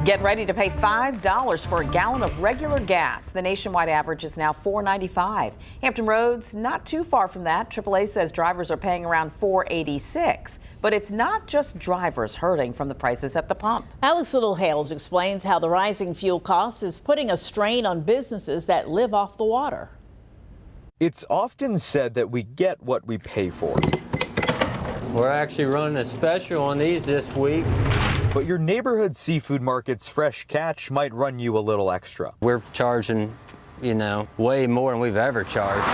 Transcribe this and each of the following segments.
Get ready to pay $5 for a gallon of regular gas. The nationwide average is now $4.95. Hampton Roads, not too far from that. AAA says drivers are paying around $4.86. But it's not just drivers hurting from the prices at the pump. Alex Littlehales explains how the rising fuel costs is putting a strain on businesses that live off the water. It's often said that we get what we pay for. We're actually running a special on these this week. But your neighborhood seafood market's fresh catch might run you a little extra. We're charging, way more than we've ever charged.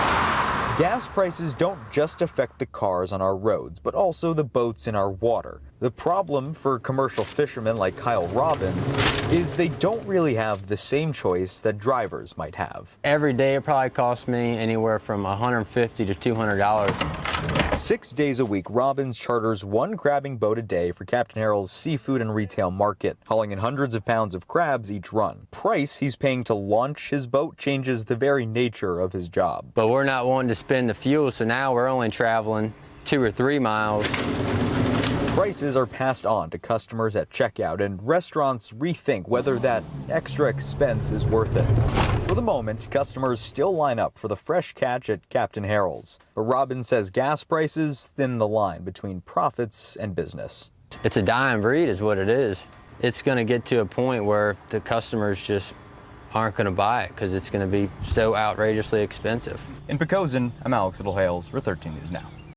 Gas prices don't just affect the cars on our roads, but also the boats in our water. The problem for commercial fishermen like Kyle Robbins is they don't really have the same choice that drivers might have. Every day it probably costs me anywhere from $150 to $200. 6 days a week, Robbins charters one crabbing boat a day for Captain Harrell's seafood and retail market, hauling in hundreds of pounds of crabs each run. Price he's paying to launch his boat changes the very nature of his job. But we're not wanting to spend the fuel, so now we're only traveling 2 or 3 miles. Prices are passed on to customers at checkout, and restaurants rethink whether that extra expense is worth it. For the moment, customers still line up for the fresh catch at Captain Harrell's. But Robbins says gas prices thin the line between profits and business. It's a dying breed is what it is. It's going to get to a point where the customers just aren't going to buy it because it's going to be so outrageously expensive. In Pocosin, I'm Alex Littlehales for 13 News Now.